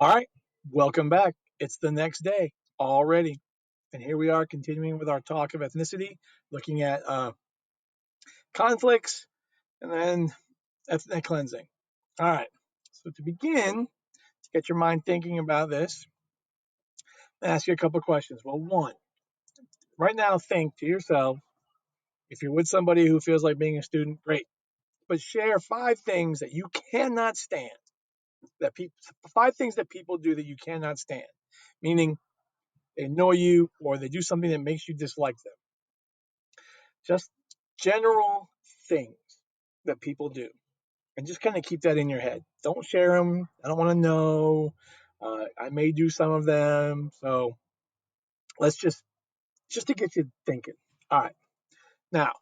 All right, welcome back. It's the next day already. And here we are continuing with our talk of ethnicity, looking at conflicts and then ethnic cleansing. All right, so to begin, to get your mind thinking about this, I'll ask you a couple of questions. Well, one, right now, think to yourself if you're with somebody who feels like being a student, great. But share five things that you cannot stand, that people, five things that people do that you cannot stand, meaning they annoy you or they do something that makes you dislike them. Just general things that people do. And just kind of keep that in your head. Don't share them. I don't want to know. I may do some of them. So let's just to get you thinking. All right. Now,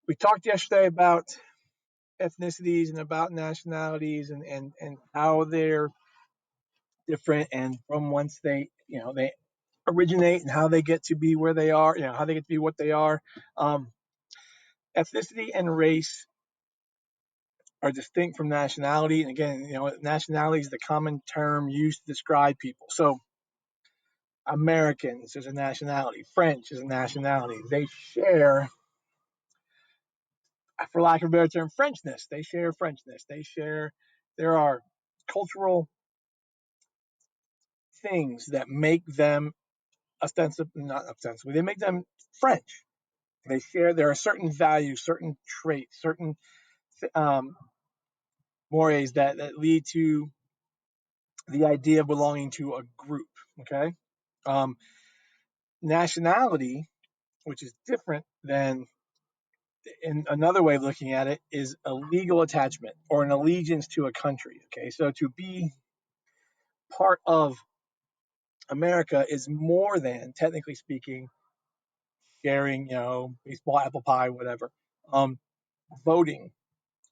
we talked yesterday about ethnicities and about nationalities and how they're different and from whence they originate and how they get to be where they are, how they get to be what they are. Um, Ethnicity and race are distinct from nationality. And again, nationality is the common term used to describe people. So Americans is a nationality, French is a nationality. They share, for lack of a better term, Frenchness. They share Frenchness. There are cultural things that make them not ostensibly, they make them French. There are certain values, certain traits, certain um, mores that lead to the idea of belonging to a group. Okay. Um, Nationality, which is different than in another way of looking at it, is a legal attachment or an allegiance to a country. Okay. So to be part of America is more than, technically speaking, sharing, baseball, apple pie, whatever. Voting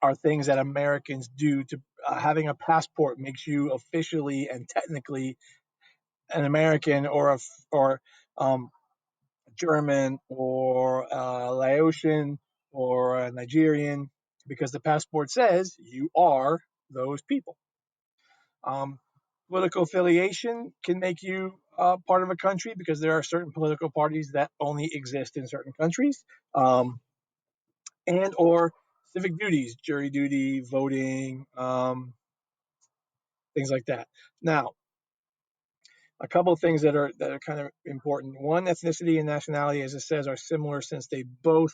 are things that Americans do to having a passport makes you officially and technically an American or German or Laotian or a Nigerian because the passport says you are those people. Um, Political affiliation can make you part of a country because there are certain political parties that only exist in certain countries, and or civic duties, jury duty, voting, things like that. Now, a couple of things that are kind of important. One, ethnicity and nationality, as it says, are similar since they both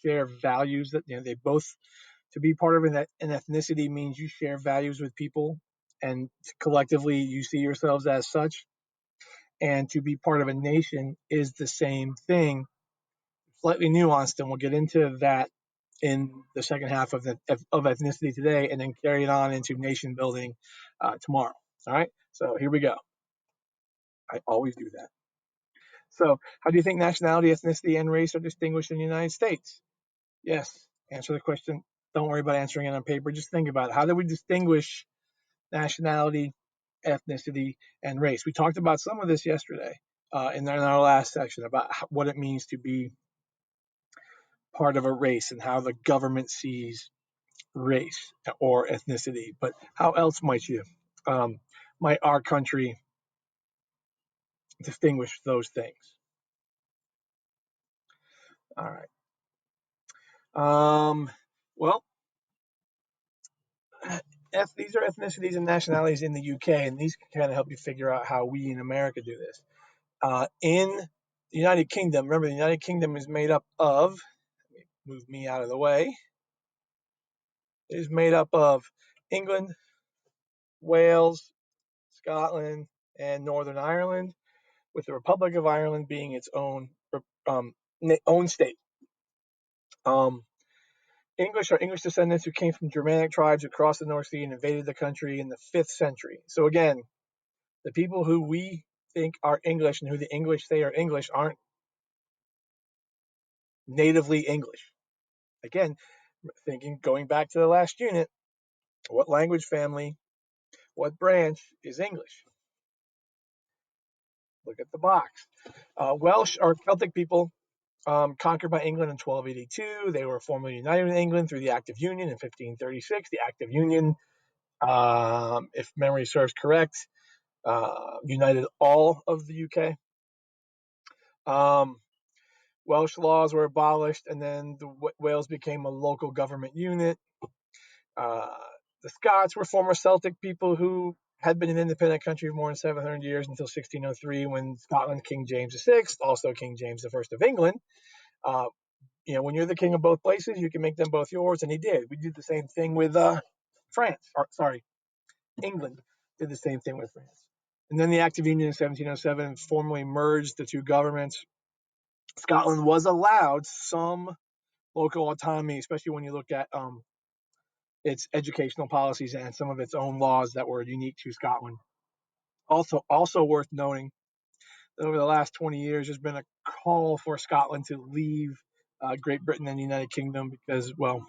share values that they both to be part of an ethnicity means you share values with people and collectively you see yourselves as such, and to be part of a nation is the same thing, slightly nuanced, and we'll get into that in the second half of ethnicity today and then carry it on into nation building tomorrow. All right, so here we go. I always do that. So how do you think nationality, ethnicity, and race are distinguished in the United States? Yes. Answer the question. Don't worry about answering it on paper. Just think about it. How do we distinguish nationality, ethnicity, and race? We talked about some of this yesterday in our last section about what it means to be part of a race and how the government sees race or ethnicity. But how else might our country distinguish those things? All right. Well, these are ethnicities and nationalities in the UK, and these can kind of help you figure out how we in America do this. In the United Kingdom, remember the United Kingdom is made up of, let me move me out of the way, it is made up of England, Wales, Scotland, and Northern Ireland, with the Republic of Ireland being its um, own state. Um, English are English descendants who came from Germanic tribes who crossed the North Sea and invaded the country in the 5th century. So again, the people who we think are English and who the English say are English aren't natively English. Again, going back to the last unit, what language family, what branch is English? Look at the box. Welsh are Celtic people conquered by England in 1282. They were formally united with England through the Act of Union in 1536. The Act of Union if memory serves correct, united all of the UK. Um, Welsh laws were abolished, and then Wales became a local government unit. Uh, the Scots were former Celtic people who had been an independent country for more than 700 years until 1603, when Scotland, King James VI, also King James I of England. Uh, when you're the king of both places, you can make them both yours, and he did. We did the same thing with England did the same thing with France. And then the Act of Union in 1707 formally merged the two governments. Scotland was allowed some local autonomy, especially when you look at its educational policies and some of its own laws that were unique to Scotland. Also worth noting that over the last 20 years, there's been a call for Scotland to leave Great Britain and the United Kingdom because, well,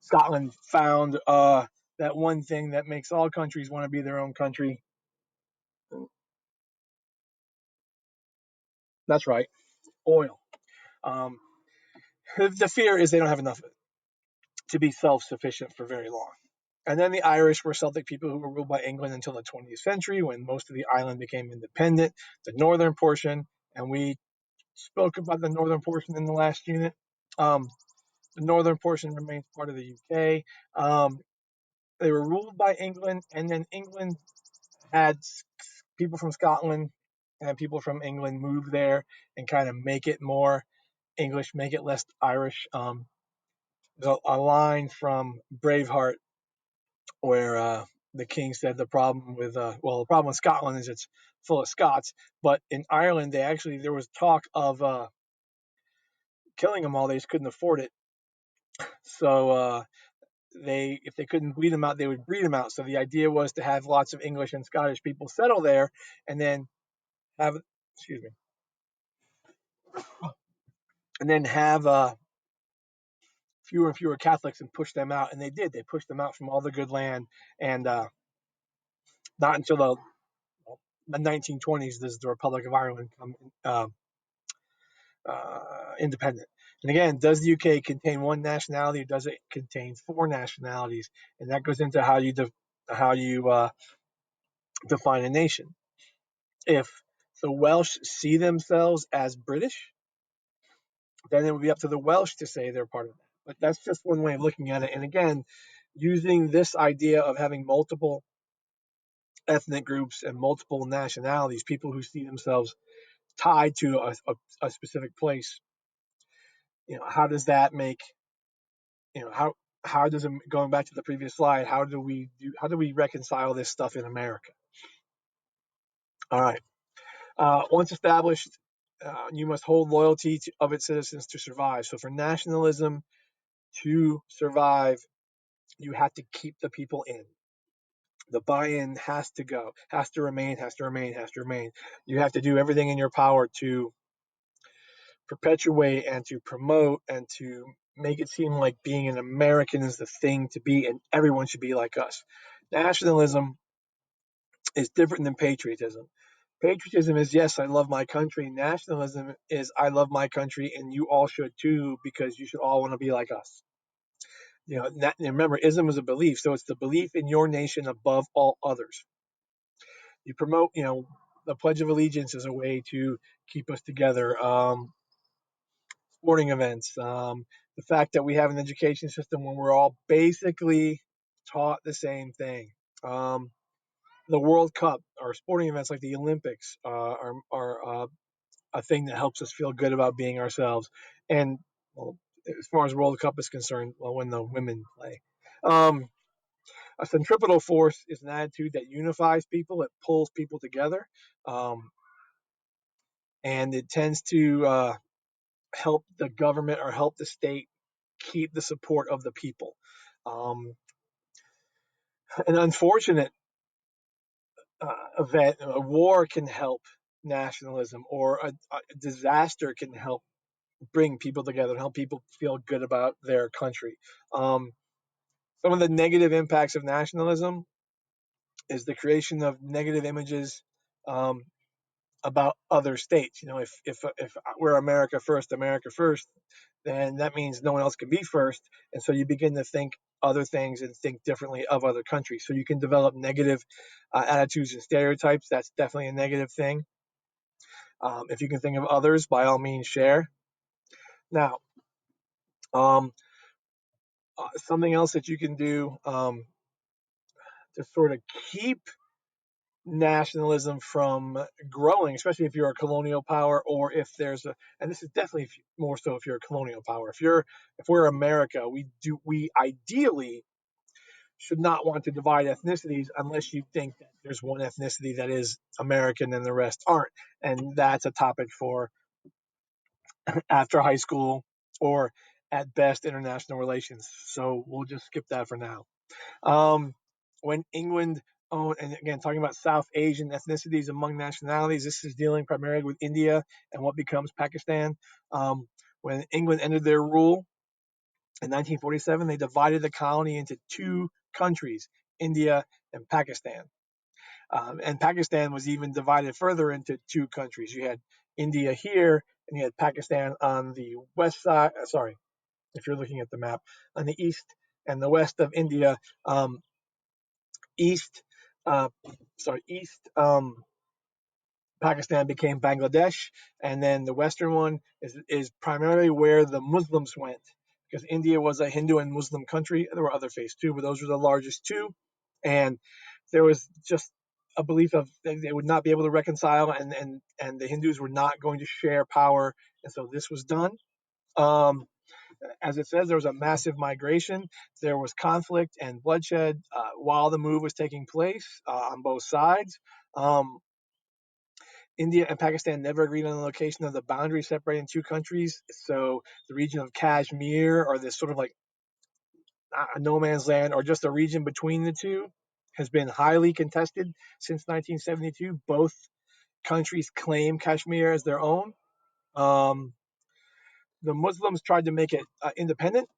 Scotland found that one thing that makes all countries want to be their own country. That's right, oil. Um, the fear is they don't have enough of it to be self-sufficient for very long. And then the Irish were Celtic people who were ruled by England until the 20th century, when most of the island became independent, the northern portion, and we spoke about the northern portion in the last unit. Um, the northern portion remains part of the UK. They were ruled by England, and then England had people from Scotland and people from England move there and kind of make it more English, make it less Irish. There's a line from Braveheart where the king said the problem with the problem with Scotland is it's full of Scots, but in Ireland there was talk of killing them all. They just couldn't afford it, so if they couldn't bleed them out, they would breed them out. So the idea was to have lots of English and Scottish people settle there, and then have excuse me, and then have fewer and fewer Catholics and push them out. And they did. They pushed them out from all the good land, and not until the 1920s does the Republic of Ireland come independent. And again, does the UK contain one nationality, or does it contain four nationalities? And that goes into how you define a nation. If the Welsh see themselves as British, then it would be up to the Welsh to say they're part of that. But that's just one way of looking at it. And again, using this idea of having multiple ethnic groups and multiple nationalities, people who see themselves tied to a specific place, how does that make, how does it, going back to the previous slide, how do we reconcile this stuff in America? All right. Once established, you must hold loyalty of its citizens to survive. So for nationalism to survive, you have to keep the people in. The buy-in has to go, has to remain, has to remain, has to remain. You have to do everything in your power to perpetuate and to promote and to make it seem like being an American is the thing to be and everyone should be like us. Nationalism is different than patriotism. Patriotism is, yes, I love my country. Nationalism is, I love my country and you all should too, because you should all want to be like us. Remember, ism is a belief, so it's the belief in your nation above all others. You promote, the Pledge of Allegiance is a way to keep us together. Sporting events, the fact that we have an education system where we're all basically taught the same thing. The World Cup or sporting events like the Olympics are a thing that helps us feel good about being ourselves. And well, as far as World Cup is concerned, well, when the women play. A centripetal force is an attitude that unifies people, it pulls people together, and it tends to help the government or help the state keep the support of the people. Um, an unfortunate event, a war can help nationalism, or a disaster can help bring people together and help people feel good about their country. Some of the negative impacts of nationalism is the creation of negative images um, about other states. If we're America first, then that means no one else can be first, and so you begin to think other things and think differently of other countries. So you can develop negative attitudes and stereotypes. That's definitely a negative thing. If you can think of others, by all means, share. Now, um, something else that you can do to sort of keep nationalism from growing, especially if you're a colonial power, or if there's a, and this is definitely more so if you're a colonial power. If we're America, we ideally should not want to divide ethnicities unless you think that there's one ethnicity that is American and the rest aren't, and that's a topic for after high school or at best international relations. So we'll just skip that for now. When England owned, and again, talking about South Asian ethnicities among nationalities, this is dealing primarily with India and what becomes Pakistan. When England ended their rule in 1947, they divided the colony into two countries, India and Pakistan. And Pakistan was even divided further into two countries. You had India here, and you had Pakistan on the west side. Sorry, if you're looking at the map, on the east and the west of India. East, uh, East Pakistan became Bangladesh, and then the western one is primarily where the Muslims went, because India was a Hindu and Muslim country. There were other faiths too, but those were the largest two, and there was just a belief of they would not be able to reconcile, and the Hindus were not going to share power, and so this was done. Um, as it says, there was a massive migration. There was conflict and bloodshed while the move was taking place on both sides. India and Pakistan never agreed on the location of the boundary separating two countries. So the region of Kashmir, or this sort of like no man's land, or just a region between the two, has been highly contested since 1972. Both countries claim Kashmir as their own. Um, the Muslims tried to make it independent,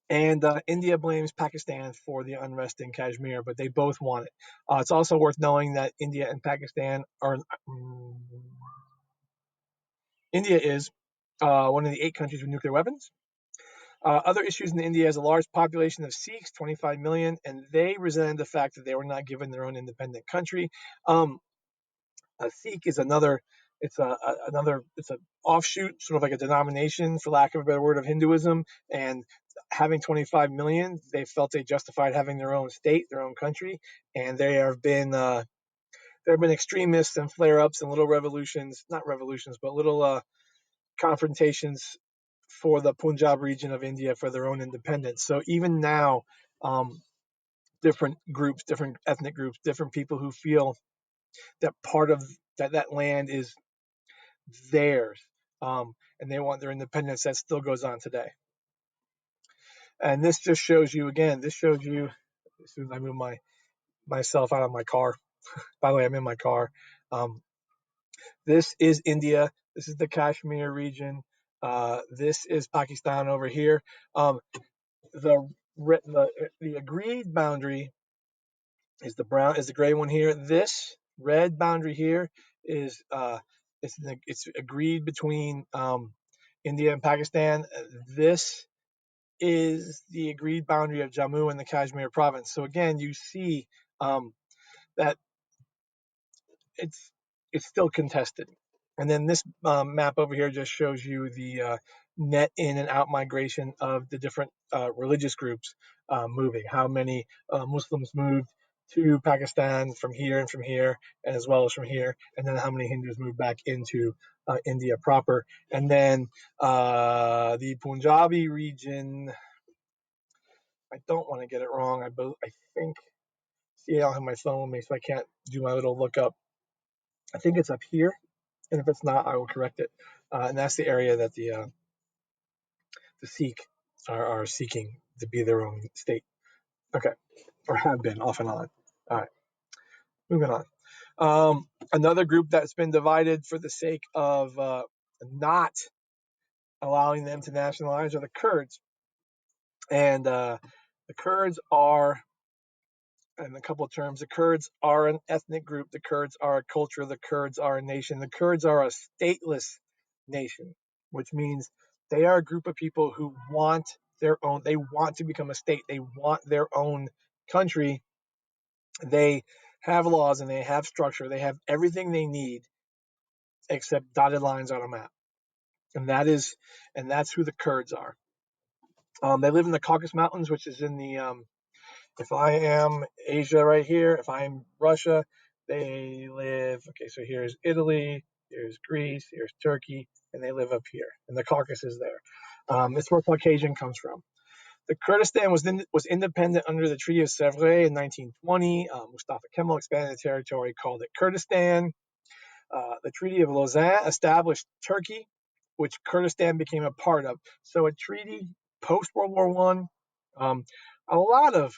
and India blames Pakistan for the unrest in Kashmir, but they both want it. It's also worth knowing that India and Pakistan are. India is one of the 8 countries with nuclear weapons. Other issues in India has a large population of Sikhs, 25 million, and they resented the fact that they were not given their own independent country. A Sikh is another. It's an offshoot, sort of like a denomination, for lack of a better word, of Hinduism. And having 25 million, they felt they justified having their own state, their own country. And there have been extremists and flare-ups and little revolutions, not revolutions, but little confrontations for the Punjab region of India for their own independence. So even now, different groups, different ethnic groups, different people who feel that part of that land is theirs, and they want their independence. That still goes on today. And this just shows you again. This shows you as soon as I move myself out of my car. By the way, I'm in my car. This is India. This is the Kashmir region. This is Pakistan over here. The the agreed boundary is the gray one here. This red boundary here is it's agreed between India and Pakistan. This is the agreed boundary of Jammu and the Kashmir province. So again, you see that it's it's still contested. And then this map over here just shows you the net in and out migration of the different religious groups moving. How many Muslims moved to Pakistan from here and from here, and as well as from here, and then how many Hindus moved back into India proper. And then the Punjabi region, I don't want to get it wrong. I think, see, I don't have my phone with me, so I can't do my little lookup. I think it's up here, and if it's not, I will correct it. And that's the area that the Sikh are seeking to be their own state. Okay, or have been off and on. All right, moving on. Another group that's been divided for the sake of not allowing them to nationalize are the Kurds, and the Kurds are, in a couple of terms, the Kurds are an ethnic group. The Kurds are a culture. The Kurds are a nation. The Kurds are a stateless nation, which means they are a group of people who want their own. They want to become a state. They want their own country. They have laws and they have structure. They have everything they need except dotted lines on a map, and that's who the Kurds are. They live in the Caucasus Mountains, which is in the if I am Asia right here, if I'm Russia, they live. Okay, so here's Italy, here's Greece, here's Turkey, and they live up here, and the Caucasus is there. It's where Caucasian comes from. The Kurdistan was independent under the Treaty of Sèvres in 1920. Mustafa Kemal expanded the territory, called it Kurdistan. The Treaty of Lausanne established Turkey, which Kurdistan became a part of. So a treaty post World War One. A lot of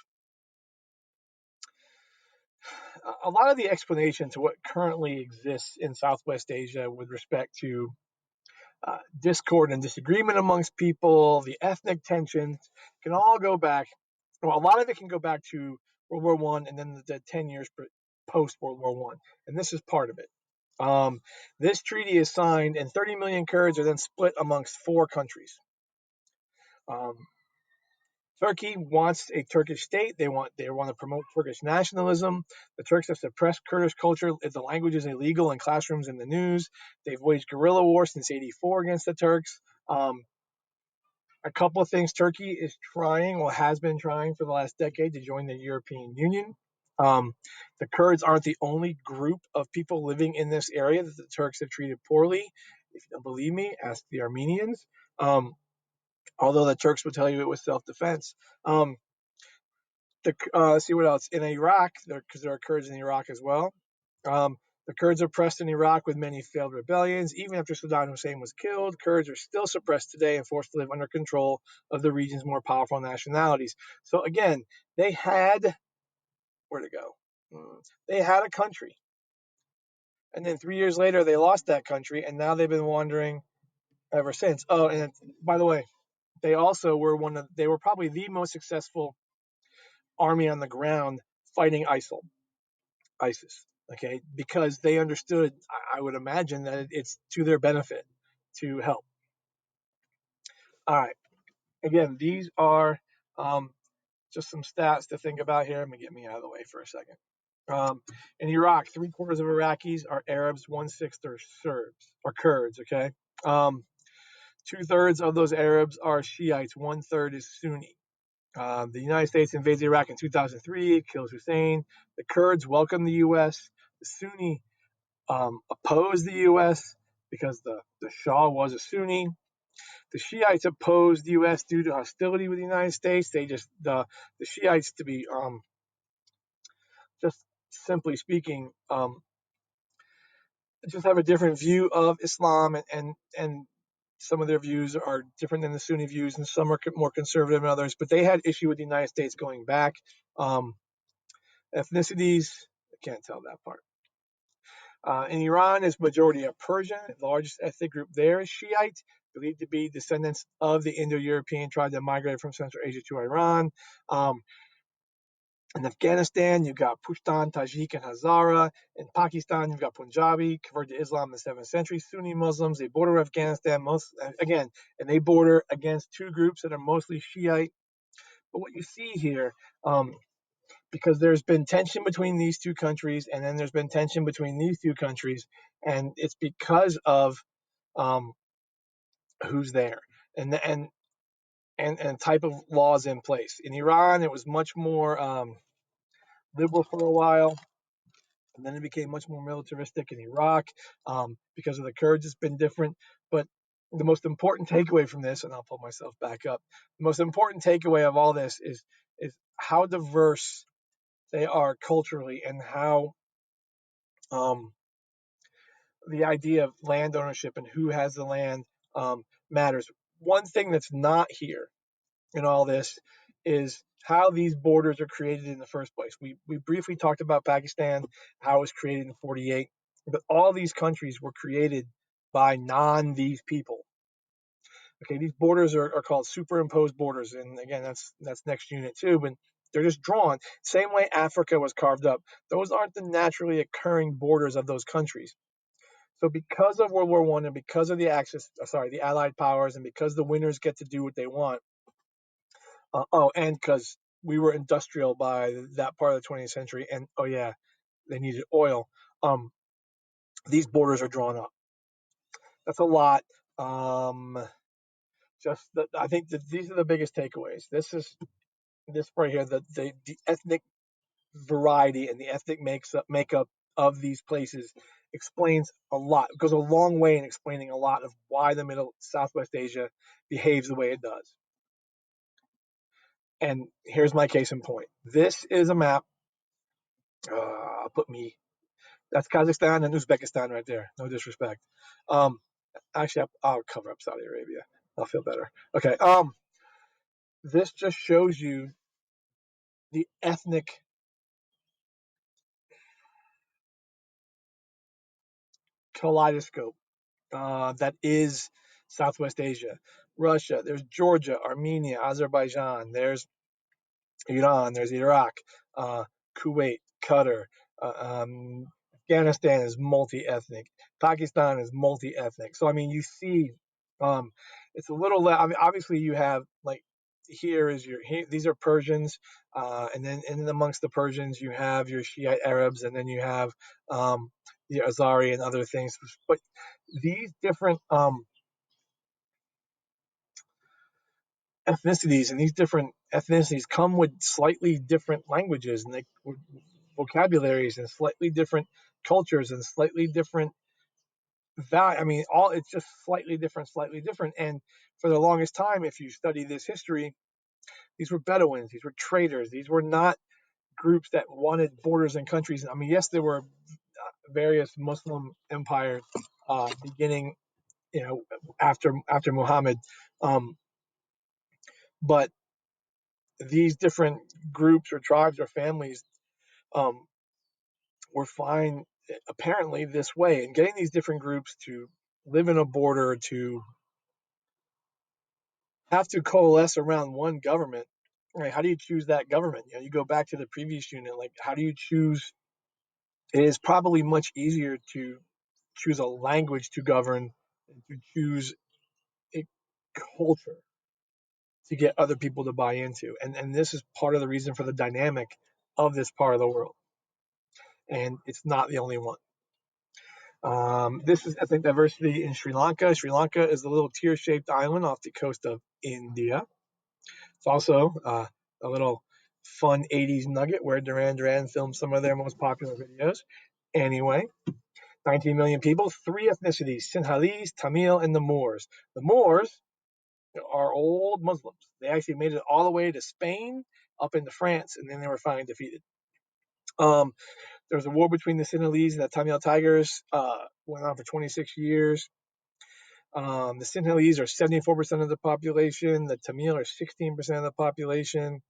the explanation to what currently exists in Southwest Asia with respect to discord and disagreement amongst people, the ethnic tensions, can all go back. Well, a lot of it can go back to World War One and then the 10 years post World War One, and this is part of it. This treaty is signed, and 30 million Kurds are then split amongst four countries. Um, Turkey wants a Turkish state. They want to promote Turkish nationalism. The Turks have suppressed Kurdish culture. The language is illegal in classrooms and the news. They've waged guerrilla war since '84 against the Turks. A couple of things. Turkey is trying, or has been trying for the last decade, to join the European Union. The Kurds aren't the only group of people living in this area that the Turks have treated poorly. If you don't believe me, ask the Armenians. Although the Turks would tell you it was self-defense. Let's see what else. In Iraq, because there are Kurds in Iraq as well. The Kurds are oppressed in Iraq with many failed rebellions. Even after Saddam Hussein was killed, Kurds are still suppressed today and forced to live under control of the region's more powerful nationalities. So again, they had where to go. They had a country, and then 3 years later, they lost that country, and now they've been wandering ever since. Oh, and by the way, they also were they were probably the most successful army on the ground fighting ISIS. Okay, because they understood, I would imagine, that it's to their benefit to help. All right. Again, these are just some stats to think about here. Let me get me out of the way for a second. In Iraq, 3/4 of Iraqis are Arabs, 1/6 are Serbs or Kurds. Okay, 2/3 of those Arabs are Shiites, 1/3 is Sunni. The United States invades Iraq in 2003, kills Hussein. The Kurds welcome the U.S. The Sunni opposed the U.S. because the Shah was a Sunni. The Shiites opposed the U.S. due to hostility with the United States. They just the Shiites, to be just simply speaking, just have a different view of Islam, and some of their views are different than the Sunni views, and some are more conservative than others. But they had issue with the United States going back. Ethnicities, I can't tell that part. In Iran, is majority of Persian. The largest ethnic group there is Shiite, believed to be descendants of the Indo-European tribe that migrated from Central Asia to Iran. In Afghanistan, you've got Pushtun, Tajik, and Hazara. In Pakistan, you've got Punjabi, converted to Islam in the 7th century, Sunni Muslims. They border Afghanistan, and they border against two groups that are mostly Shiite. But what you see here, because there's been tension between these two countries, and then there's been tension between these two countries, and it's because of who's there and type of laws in place. In Iran, it was much more liberal for a while, and then it became much more militaristic in Iraq. Because of the Kurds, it's been different. But the most important takeaway from this, and I'll pull myself back up, the most important takeaway of all this is how diverse they are culturally, and how the idea of land ownership and who has the land matters. One thing that's not here in all this is how these borders are created in the first place. We briefly talked about Pakistan, how it was created in '48, but all these countries were created by these people. Okay, these borders are called superimposed borders, and again, that's next unit too. But they're just drawn same way Africa was carved up. Those aren't the naturally occurring borders of those countries. So because of World War One and because of the Allied powers, and because the winners get to do what they want, And because we were industrial by that part of the 20th century, and oh yeah, they needed oil. Um, these borders are drawn up. That's a lot. Um, I think that these are the biggest takeaways. This right here, the ethnic variety and the ethnic makeup of these places explains a lot. It goes a long way in explaining a lot of why the Middle Southwest Asia behaves the way it does. And here's my case in point. This is a map. Put me. That's Kazakhstan and Uzbekistan right there. No disrespect. Um, Actually, I'll cover up Saudi Arabia. I'll feel better. Okay. This just shows you the ethnic kaleidoscope that is Southwest Asia. Russia, there's Georgia, Armenia, Azerbaijan, there's Iran, there's Iraq, uh, Kuwait, Qatar, Afghanistan is multi-ethnic, Pakistan is multi-ethnic. So I mean, you see, um, it's a little. I mean, obviously, you have like these are Persians, and then amongst the Persians, you have your Shiite Arabs, and then you have the Azari and other things. But these different ethnicities and these different ethnicities come with slightly different languages and vocabularies and slightly different cultures and slightly different value. I mean, all it's just slightly different, slightly different. And for the longest time, if you study this history, these were Bedouins, these were traders, these were not groups that wanted borders and countries. I mean, yes, there were various Muslim empires beginning, after Muhammad, but these different groups or tribes or families um, were fine apparently this way, and getting these different groups to live in a border, to have to coalesce around one government. Right? How do you choose that government? You go back to the previous unit. Like, how do you choose? It is probably much easier to choose a language to govern than to choose a culture to get other people to buy into. And this is part of the reason for the dynamic of this part of the world. And it's not the only one. This is ethnic diversity in Sri Lanka. Sri Lanka is a little tear-shaped island off the coast of India. It's also a little fun 80s nugget where Duran Duran filmed some of their most popular videos. Anyway, 19 million people, three ethnicities, Sinhalese, Tamil, and the Moors. The Moors are old Muslims. They actually made it all the way to Spain, up into France, and then they were finally defeated. Um, there was a war between the Sinhalese and the Tamil Tigers, went on for 26 years. The Sinhalese are 74% of the population. The Tamil are 16% of the population.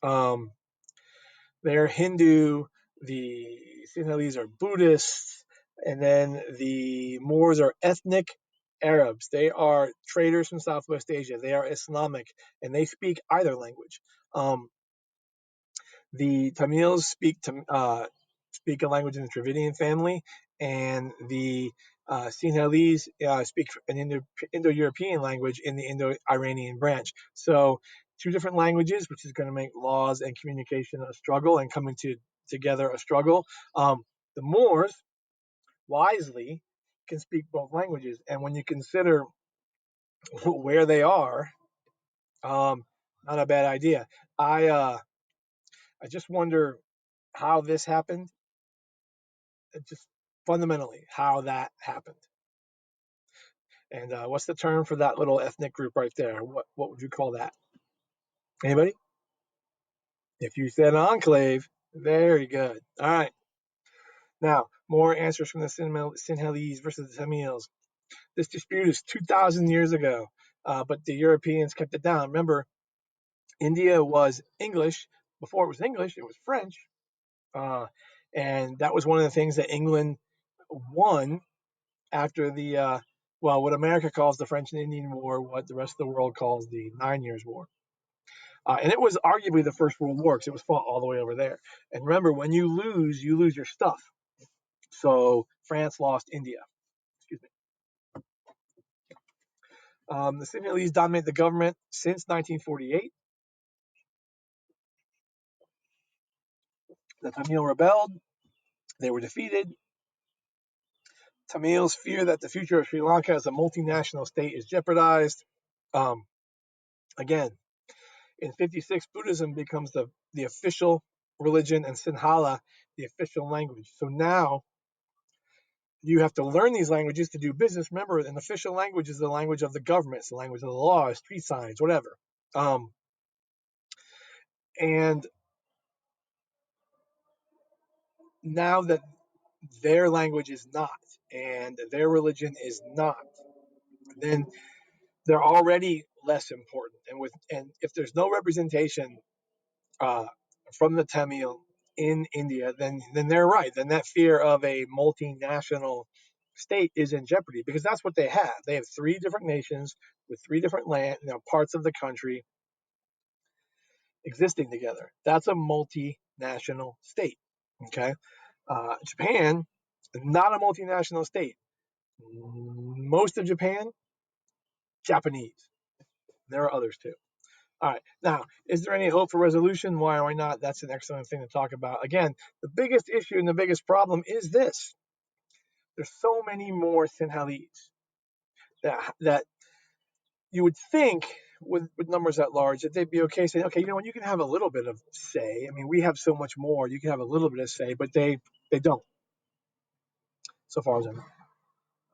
Um, they're Hindu. The Sinhalese are Buddhists. And then the Moors are ethnic Arabs. They are traders from Southwest Asia. They are Islamic, and they speak either language. The Tamils speak a language in the Dravidian family, and the Sinhalese speak an Indo-European language in the Indo-Iranian branch. So two different languages, which is going to make laws and communication a struggle and coming together a struggle. The Moors wisely can speak both languages, and when you consider where they are, not a bad idea. I just wonder how this happened, just fundamentally how that happened. And what's the term for that little ethnic group right there? What would you call that? Anybody? If you said enclave, very good. All right. Now, more answers from the Sinhalese versus the Tamils. This dispute is 2,000 years ago, but the Europeans kept it down. Remember, India was English. Before it was English, it was French. Uh, and that was one of the things that England won after what America calls the French and Indian War, what the rest of the world calls the 9 Years' War. And it was arguably the First World War because it was fought all the way over there. And remember, when you lose your stuff. So France lost India. Excuse me. The Sinhalese dominate the government since 1948. The Tamil rebelled. They were defeated. Tamils fear that the future of Sri Lanka as a multinational state is jeopardized. Um, Again, in 56, Buddhism becomes the official religion and Sinhala the official language. So now you have to learn these languages to do business. Remember, an official language is the language of the government, it's the language of the law, street signs, whatever. And now that their language is not, and their religion is not, then they're already less important. And if there's no representation uh, from the Tamil in India, then they're right. Then that fear of a multinational state is in jeopardy because that's what they have. They have three different nations with three different parts of the country existing together. That's a multinational state. Okay, Japan, not a multinational state. Most of Japan, Japanese. There are others too. All right. Now, is there any hope for resolution? Why not? That's an excellent thing to talk about. Again, the biggest issue and the biggest problem is this. There's so many more Sinhalese that you would think with numbers that large that they'd be okay saying, okay, you know what, you can have a little bit of say. I mean, we have so much more. You can have a little bit of say, but they don't, so far as I know.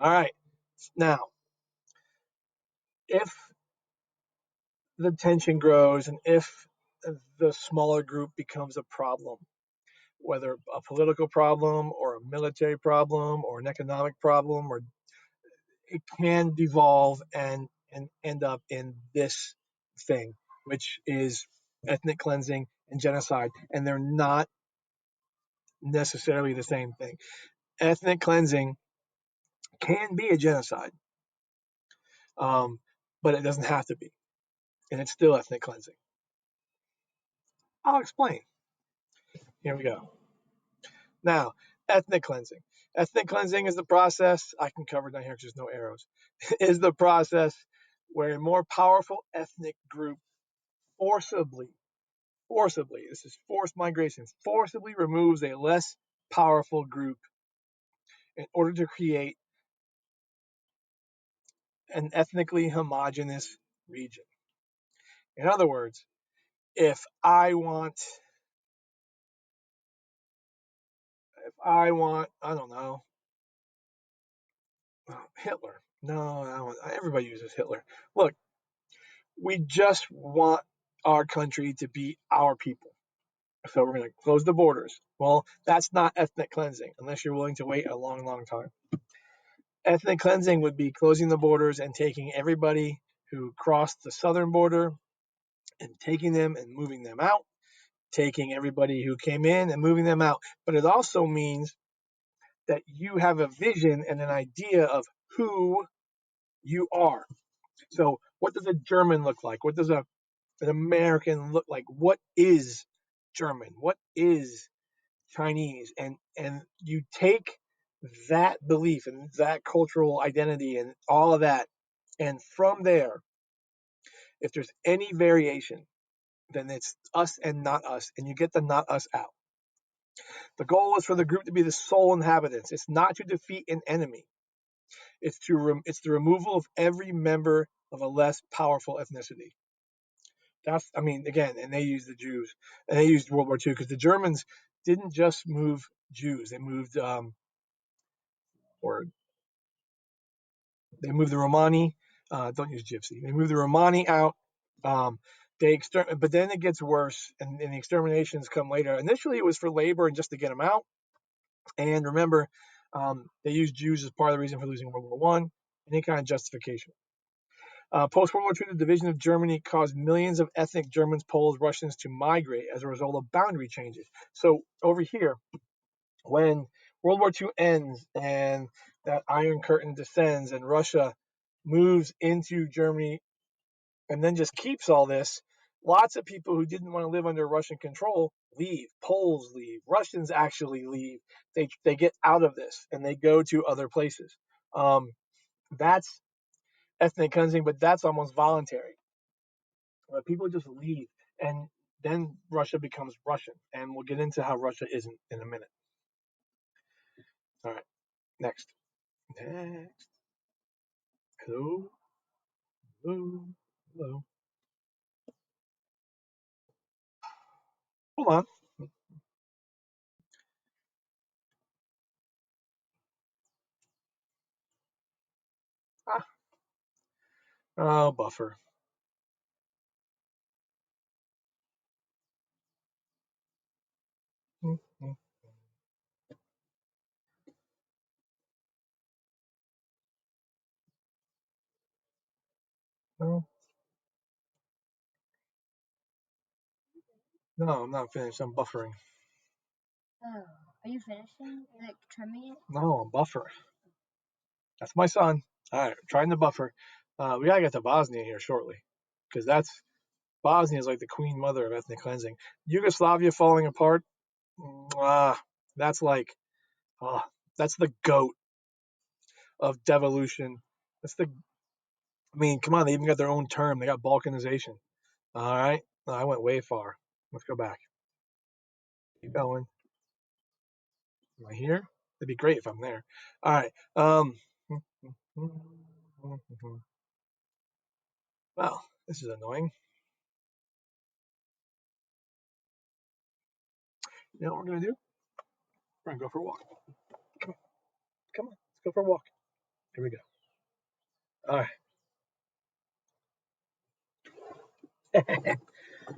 All right. Now, if the tension grows and if the smaller group becomes a problem, whether a political problem or a military problem or an economic problem, or it can devolve and end up in this thing, which is ethnic cleansing and genocide, and they're not necessarily the same thing. Ethnic cleansing can be a genocide, um, but it doesn't have to be, and it's still ethnic cleansing. I'll explain. Here we go. Now, ethnic cleansing. Ethnic cleansing is the process, I can cover it down here because there's no arrows, is the process where a more powerful ethnic group forcibly, this is forced migration, forcibly removes a less powerful group in order to create an ethnically homogeneous region. In other words, if I want, I don't know, Hitler. No, I don't, everybody uses Hitler. Look, we just want our country to be our people. So we're going to close the borders. Well, that's not ethnic cleansing unless you're willing to wait a long, long time. Ethnic cleansing would be closing the borders and taking everybody who crossed the southern border and taking them and moving them out, taking everybody who came in and moving them out. But it also means that you have a vision and an idea of who you are. So, what does a German look like? What does an American look like? What is German? What is Chinese? And you take that belief and that cultural identity and all of that, and from there, if there's any variation, then it's us and not us, and you get the not us out. The goal is for the group to be the sole inhabitants. It's not to defeat an enemy. It's the removal of every member of a less powerful ethnicity. That's, I mean, again, and they used the Jews, and they used World War II because the Germans didn't just move Jews; they moved or they moved the Romani. Don't use Gypsy. They moved the Romani out. Um, but then it gets worse, and the exterminations come later. Initially, it was for labor and just to get them out. And remember, they used Jews as part of the reason for losing World War One. Any kind of justification. Post World War II, the division of Germany caused millions of ethnic Germans, Poles, Russians to migrate as a result of boundary changes. So over here, when World War II ends and that Iron Curtain descends and Russia moves into Germany and then just keeps all this, lots of people who didn't want to live under Russian control leave. Poles leave. Russians actually leave. They get out of this and they go to other places. That's ethnic cleansing, but that's almost voluntary. People just leave, and Then Russia becomes Russian, and we'll get into how Russia isn't in a minute. All right, next. Next. Hello, hello, hello. Hold on. Ah, oh, buffer. Mm-hmm. No, no, I'm not finished. I'm buffering. Oh, are you finishing? You're like trimming it? No, I'm buffering. That's my son. All right, trying to buffer. We gotta get to Bosnia here shortly, because that's Bosnia is like the queen mother of ethnic cleansing. Yugoslavia falling apart. That's like, ah, that's the goat of devolution. That's the. I mean, come on, they even got their own term. They got balkanization. All right, I went way far. Let's go back. Keep going. Am I here? It'd be great if I'm there. All right. Well, this is annoying. You know what we're gonna do? We're gonna go for a walk. Come on, come on. Let's go for a walk. Here we go. All right.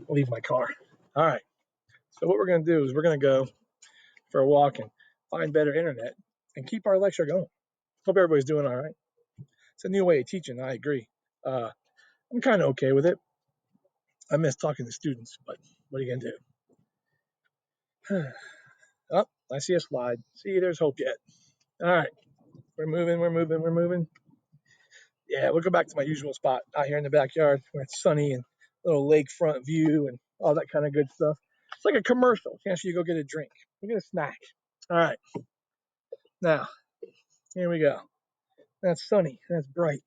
Leave my car. All right. So what we're gonna do is we're gonna go for a walk and find better internet and keep our lecture going. Hope everybody's doing all right. It's a new way of teaching. I agree. I'm kind of okay with it. I miss talking to students, but what are you gonna do? Oh, I see a slide. See, there's hope yet. All right, we're moving. We're moving. We're moving. Yeah, we'll go back to my usual spot out here in the backyard where it's sunny and little lakefront view and all that kind of good stuff. It's like a commercial. Chance for you to go get a drink. We'll get a snack. All right, now here we go. That's sunny. That's bright.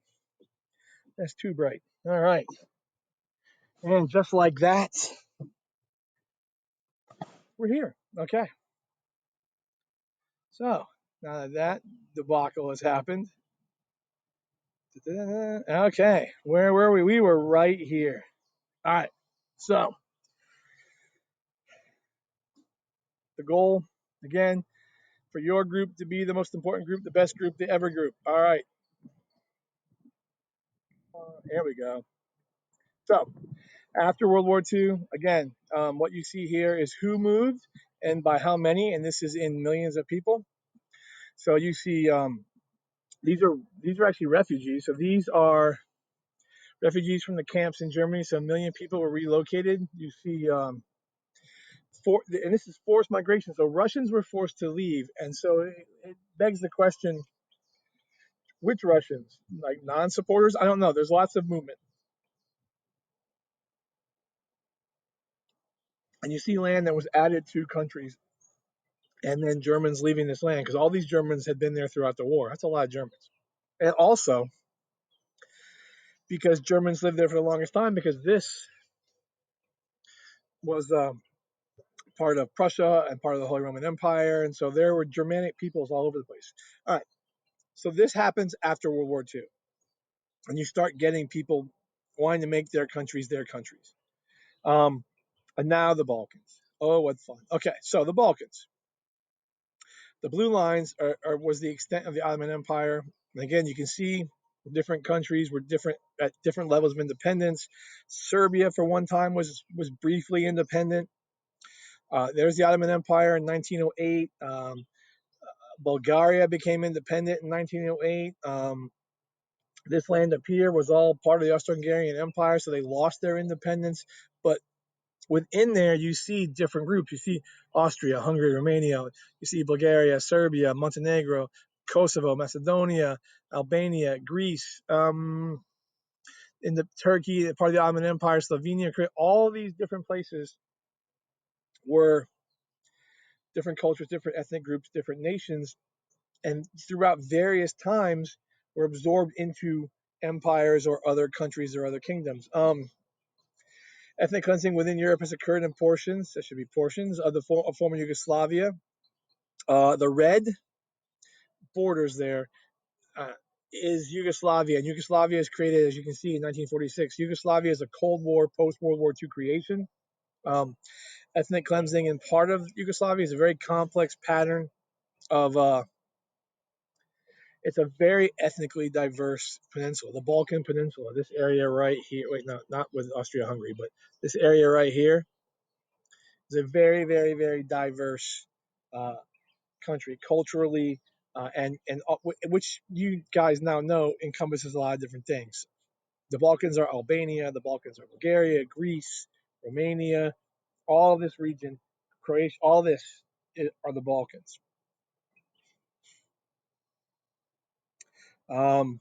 That's too bright. All right, and just like that, we're here. Okay. So now that that debacle has happened, okay, where were we? We were right here. All right. So the goal, again, for your group to be the most important group, the best group, the ever group. All right. Here we go. So after World War II, again, what you see here is who moved and by how many, and this is in millions of people. So you see, these are actually refugees. So these are refugees from the camps in Germany. So a million people were relocated. You see, and this is forced migration. So Russians were forced to leave, and so it begs the question: which Russians? Like non-supporters? I don't know. There's lots of movement, and you see land that was added to countries, and then Germans leaving this land because all these Germans had been there throughout the war. That's a lot of Germans, and also because Germans lived there for the longest time because this was part of Prussia and part of the Holy Roman Empire, and so there were Germanic peoples all over the place. All right, so this happens after World War II, and you start getting people wanting to make their countries their countries. Um, and now the Balkans. Oh, what fun! Okay, so the Balkans. The blue lines was the extent of the Ottoman Empire. And again, you can see different countries were different at different levels of independence. Serbia, for one time, was briefly independent. There's the Ottoman Empire in 1908. Bulgaria became independent in 1908. This land up here was all part of the Austro-Hungarian Empire, so they lost their independence. But within there, you see different groups. You see Austria, Hungary, Romania. You see Bulgaria, Serbia, Montenegro, Kosovo, Macedonia, Albania, Greece, in the Turkey, part of the Ottoman Empire, Slovenia, all these different places were different cultures, different ethnic groups, different nations, and throughout various times were absorbed into empires or other countries or other kingdoms. Ethnic cleansing within Europe has occurred in portions, that should be portions, of the former Yugoslavia. The red borders there uh, is Yugoslavia. And Yugoslavia is created, as you can see, in 1946. Yugoslavia is a Cold War, post-World War II creation. Um, Ethnic cleansing in part of Yugoslavia is a very complex pattern of it's a very ethnically diverse peninsula, the Balkan Peninsula. This area right here, wait, no, not with Austria-Hungary, but this area right here is a very, very, very diverse uh, country culturally, and which you guys now know encompasses a lot of different things. The Balkans are Albania, the Balkans are Bulgaria, Greece, Romania, all of this region, Croatia, all this are the Balkans. Um,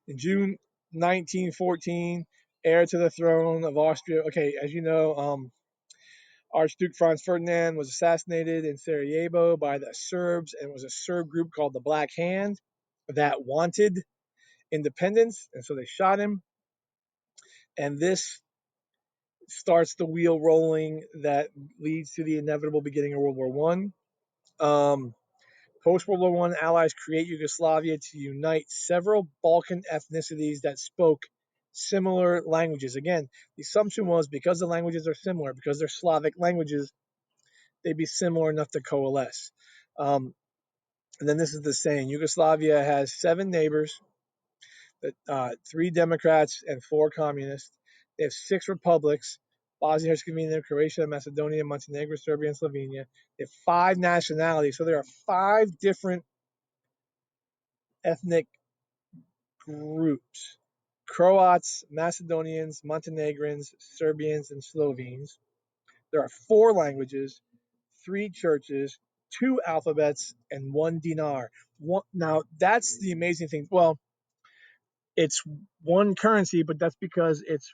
in June 1914, heir to the throne of Austria. Okay, as you know, Archduke Franz Ferdinand was assassinated in Sarajevo by the Serbs, and it was a Serb group called the Black Hand that wanted independence, and so they shot him. And this starts the wheel rolling that leads to the inevitable beginning of World War One. Post World War One, Allies create Yugoslavia to unite several Balkan ethnicities that spoke similar languages. Again, the assumption was because the languages are similar, because they're Slavic languages, they'd be similar enough to coalesce. And then this is the saying: Yugoslavia has 7 neighbors, 3 Democrats and 4 communists. They have 6 republics: Bosnia Herzegovina, Croatia, Macedonia, Montenegro, Serbia, and Slovenia. They have 5 nationalities, so there are 5 different ethnic groups: Croats, Macedonians, Montenegrins, Serbians, and Slovenes. There are 4 languages, 3 churches, 2 alphabets, and 1 dinar. Now, that's the amazing thing. Well, it's one currency, but that's because it's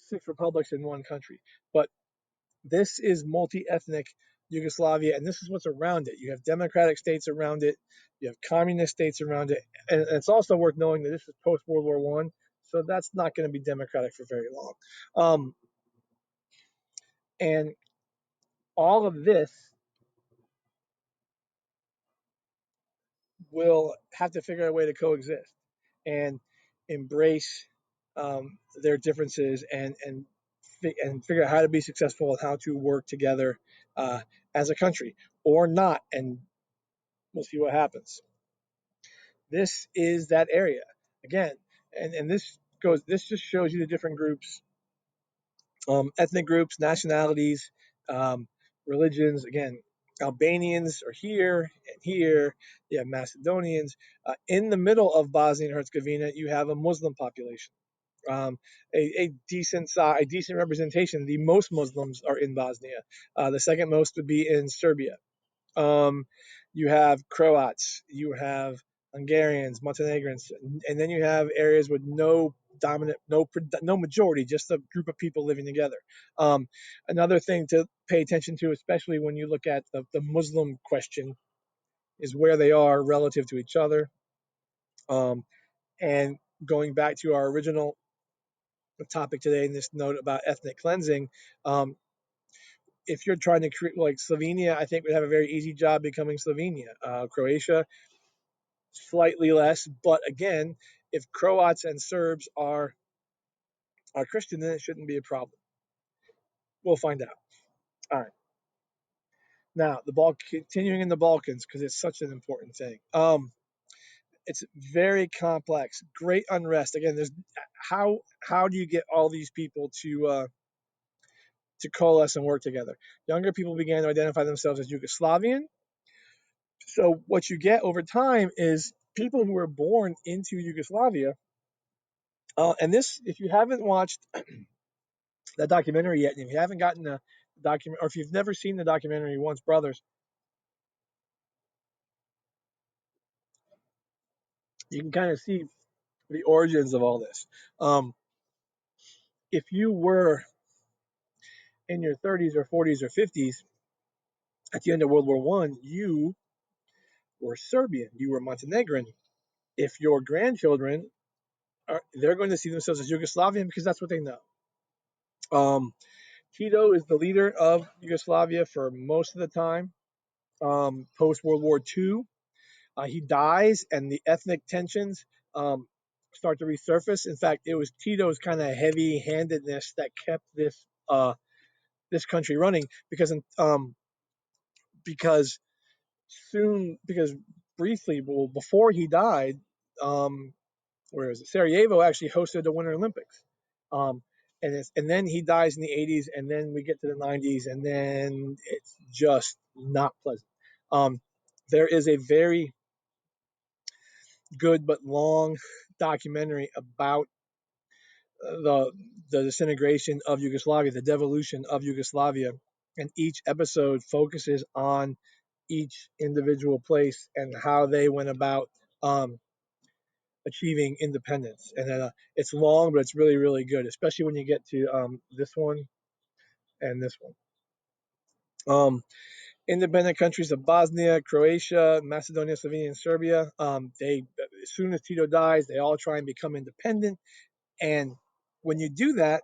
6 republics in one country. But this is multi-ethnic Yugoslavia, and this is what's around it. You have democratic states around it, you have communist states around it, and it's also worth knowing that this is post World War One, so that's not going to be democratic for very long. And all of this will have to figure out a way to coexist and embrace their differences and figure out how to be successful and how to work together uh, as a country or not. And we'll see what happens. This is that area again, and this just shows you the different groups, ethnic groups, nationalities, um, religions. Again, Albanians are here and here. You have Macedonians. In the middle of Bosnia and Herzegovina, you have a Muslim population. A decent representation. The most Muslims are in Bosnia. The second most would be in Serbia. Um, you have Croats, you have Hungarians, Montenegrins, and then you have areas with no dominant, no majority, just a group of people living together. Another thing to pay attention to, especially when you look at the Muslim question, is where they are relative to each other. Um, and going back to our original topic today in this note about ethnic cleansing, if you're trying to create like Slovenia, I think would have a very easy job becoming Slovenia. Croatia, slightly less, but again, if Croats and Serbs are Christian, then it shouldn't be a problem. We'll find out. All right. Now, continuing in the Balkans because it's such an important thing. It's very complex, great unrest. Again, there's how do you get all these people to coalesce and work together? Younger people began to identify themselves as Yugoslavian. So what you get over time is people who were born into Yugoslavia. And this, if you haven't watched that documentary yet, and if you haven't gotten the document, or if you've never seen the documentary Once Brothers, you can kind of see the origins of all this. Um, if you were in your 30s or 40s or 50s at the end of World War One, you were Serbian, you were Montenegrin. If your grandchildren they're going to see themselves as Yugoslavian because that's what they know. Tito is the leader of Yugoslavia for most of the time, post World War II. He dies, and the ethnic tensions start to resurface. In fact, it was Tito's kind of heavy-handedness that kept this country running because because briefly, well, before he died, um, where is it? Sarajevo actually hosted the Winter Olympics. Um, and then he dies in the 80s, and then we get to the 90s, and then it's just not pleasant. Um, there is a very good but long documentary about the the disintegration of Yugoslavia, the devolution of Yugoslavia, and each episode focuses on each individual place and how they went about achieving independence. And it's long, but it's really, really good, especially when you get to this one and this one. Independent countries of Bosnia, Croatia, Macedonia, Slovenia, and Serbia. They as soon as Tito dies, they all try and become independent. And when you do that,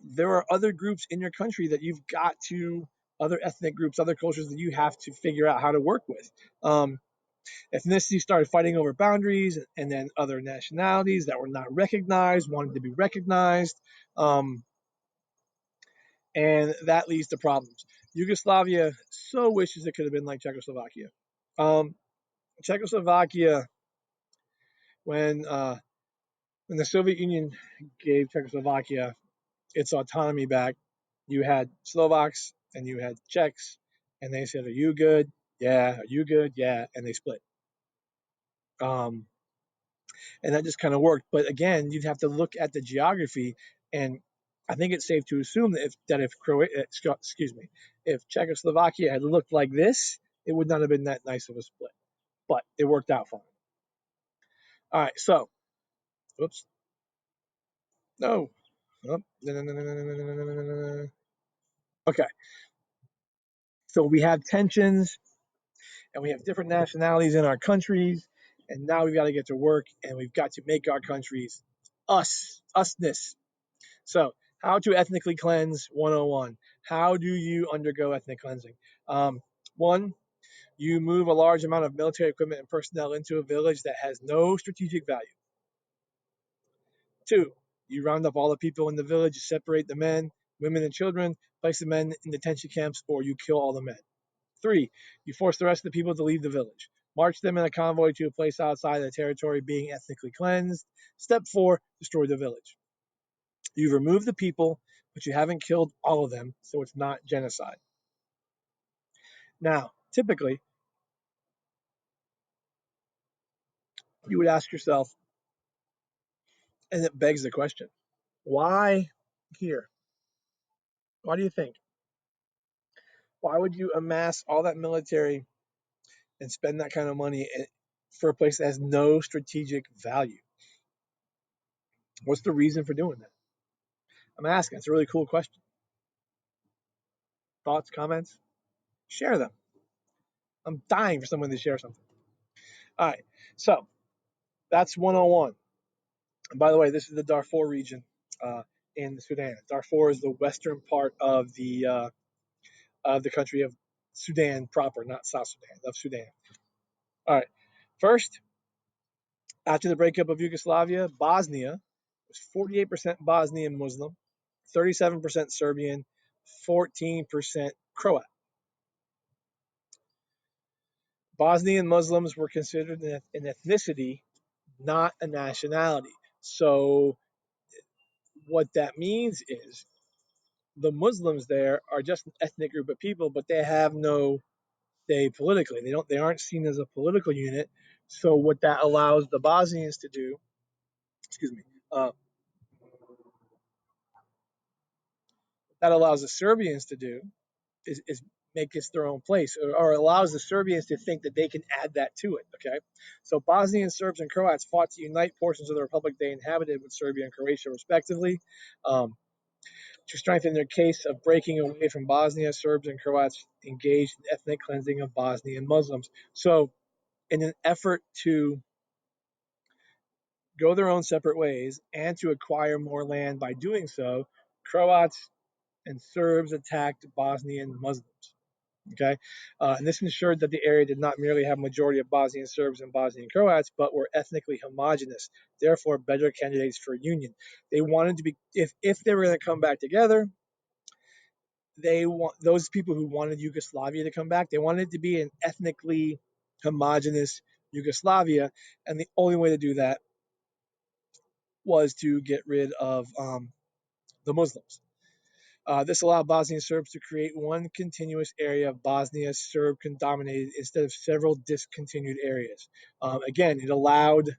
there are other groups in your country that you've got to, other ethnic groups, other cultures that you have to figure out how to work with. Ethnicity started fighting over boundaries, and then other nationalities that were not recognized wanted to be recognized, and that leads to problems. Yugoslavia so wishes it could have been like Czechoslovakia. Um, Czechoslovakia, when uh, when the Soviet Union gave Czechoslovakia its autonomy back, you had Slovaks and you had Czechs, and they said, "Are you good? Yeah. Are you good? Yeah." And they split. Um, and that just kind of worked. But again, you'd have to look at the geography, and I think it's safe to assume that if if Czechoslovakia had looked like this, it would not have been that nice of a split. But it worked out fine. All right, so whoops, no, oh, no, no, no, no, no, no, no, no, no, no, no. Okay, so we have tensions, and we have different nationalities in our countries, and now we've got to get to work, and we've got to make our countries usness. So, how to ethnically cleanse 101. How do you undergo ethnic cleansing? One, you move a large amount of military equipment and personnel into a village that has no strategic value. Two, you round up all the people in the village, you separate the men, women, and children, place the men in detention camps, or you kill all the men. Three, you force the rest of the people to leave the village. March them in a convoy to a place outside the territory being ethnically cleansed. Step four, destroy the village. You've removed the people, but you haven't killed all of them, so it's not genocide. Now, typically, you would ask yourself, and it begs the question, why here? Why do you think? Why would you amass all that military and spend that kind of money for a place that has no strategic value? What's the reason for doing that? I'm asking. It's a really cool question. Thoughts, comments? Share them. I'm dying for someone to share something. All right. So that's 101. And by the way, this is the Darfur region in Sudan. Darfur is the western part of the country of Sudan proper, not South Sudan, of Sudan. All right. First, after the breakup of Yugoslavia, Bosnia was 48% Bosnian Muslim, 37% Serbian, 14% Croat. Bosnian Muslims were considered an ethnicity, not a nationality. So what that means is the Muslims there are just an ethnic group of people, but they have no say politically. They aren't seen as a political unit. So what that allows the Bosnians to do, excuse me, that allows the Serbians to do is make this their own place, or allows the Serbians to think that they can add that to it. Okay, so Bosnian Serbs and Croats fought to unite portions of the republic they inhabited with Serbia and Croatia, respectively. To strengthen their case of breaking away from Bosnia, Serbs and Croats engaged in ethnic cleansing of Bosnian Muslims. So, in an effort to go their own separate ways and to acquire more land by doing so, Croats and Serbs attacked Bosnian Muslims. Okay, and this ensured that the area did not merely have a majority of Bosnian Serbs and Bosnian Croats, but were ethnically homogenous, therefore better candidates for union. They wanted to be, if they were going to come back together, they want those people who wanted Yugoslavia to come back. They wanted it to be an ethnically homogenous Yugoslavia, and the only way to do that was to get rid of the Muslims. This allowed Bosnian Serbs to create one continuous area of Bosnia Serb dominated instead of several discontinued areas. Again, it allowed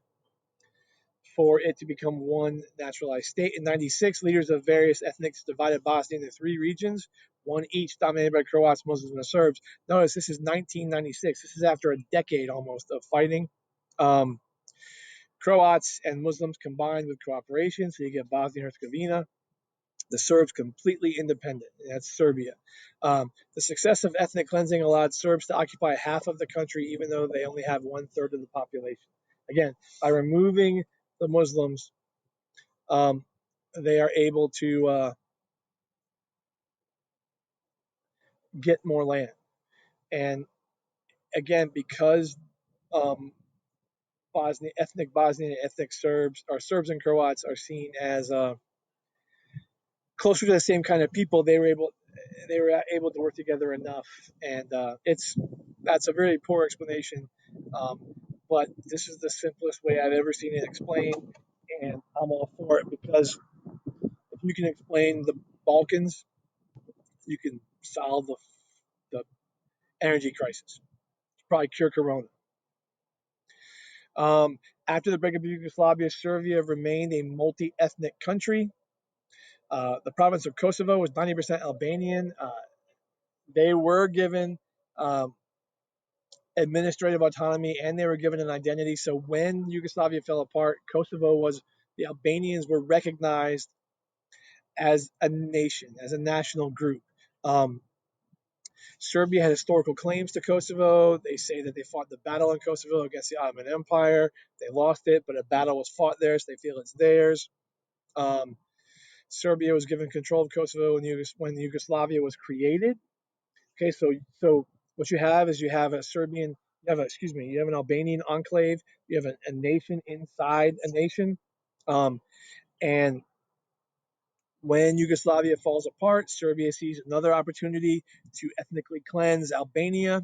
for it to become one naturalized state. In 96, leaders of various ethnics divided Bosnia into three regions, one each dominated by Croats, Muslims, and Serbs. Notice this is 1996. This is after a decade almost of fighting. Um, Croats and Muslims combined with cooperation, so you get Bosnia and Herzegovina. The Serbs completely independent. That's Serbia. The success of ethnic cleansing allowed Serbs to occupy half of the country, even though they only have 1/3 of the population. Again, by removing the Muslims, um, they are able to get more land. And again, because um, ethnic Bosnian and ethnic Serbs, or Serbs and Croats, are seen as closer to the same kind of people, they were able to work together enough, and that's a very poor explanation, but this is the simplest way I've ever seen it explained, and I'm all for it because if you can explain the Balkans, you can solve the energy crisis, probably cure Corona. After the breakup of Yugoslavia, Serbia remained a multi-ethnic country. The province of Kosovo was 90% Albanian. They were given um, administrative autonomy and they were given an identity. So when Yugoslavia fell apart, the Albanians were recognized as a nation, as a national group. Um, Serbia had historical claims to Kosovo. They say that they fought the battle in Kosovo against the Ottoman Empire. They lost it, but a battle was fought there, so they feel it's theirs. Um, Serbia was given control of Kosovo when Yugoslavia was created. Okay, so what you have is you have an Albanian enclave, you have a nation inside a nation, um, and when Yugoslavia falls apart, Serbia sees another opportunity to ethnically cleanse Albania.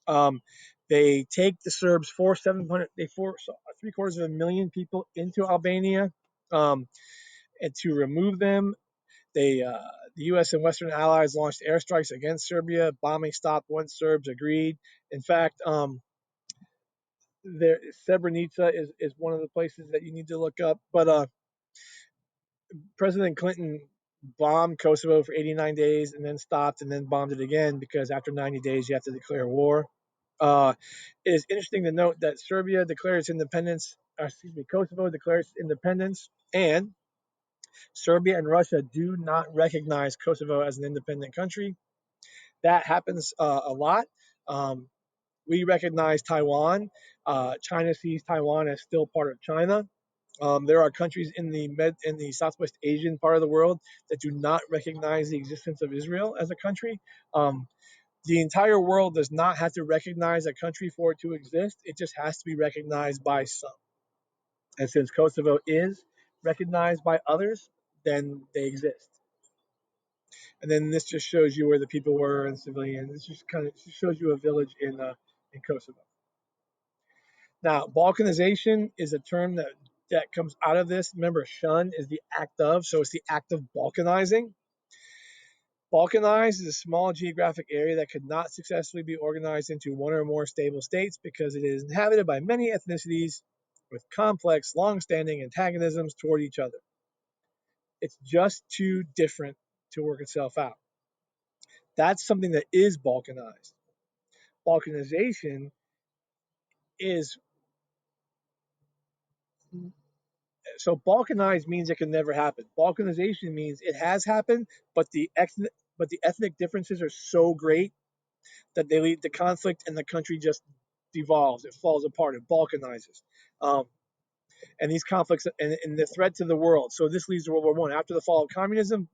Um, they take the Serbs for 700, they force 750,000 people into Albania, and to remove them, the U.S. and Western allies launched airstrikes against Serbia. Bombing stopped once Serbs agreed. In fact, Srebrenica is one of the places that you need to look up. But President Clinton bombed Kosovo for 89 days and then stopped and then bombed it again because after 90 days you have to declare war. It is interesting to note that Serbia declared its independence. Kosovo declared its independence, and Serbia and Russia do not recognize Kosovo as an independent country. That happens a lot. Um, we recognize Taiwan. China sees Taiwan as still part of China. There are countries in the Southwest Asian part of the world that do not recognize the existence of Israel as a country. The entire world does not have to recognize a country for it to exist. It just has to be recognized by some. And since Kosovo is recognized by others, then they exist. And then this just shows you where the people were and civilians. This just shows you a village in Kosovo. Now, balkanization is a term that comes out of this. Remember, shun is the act of, so it's the act of balkanizing. Balkanized is a small geographic area that could not successfully be organized into one or more stable states because it is inhabited by many ethnicities with complex, long-standing antagonisms toward each other. It's just too different to work itself out. That's something that is balkanized. Balkanization is so balkanized means it can never happen. Balkanization means it has happened, but the ethnic differences are so great that they lead to conflict, and the country just devolves. It falls apart. It balkanizes. Um, and these conflicts and the threat to the world. So this leads to World War One. After the fall of communism,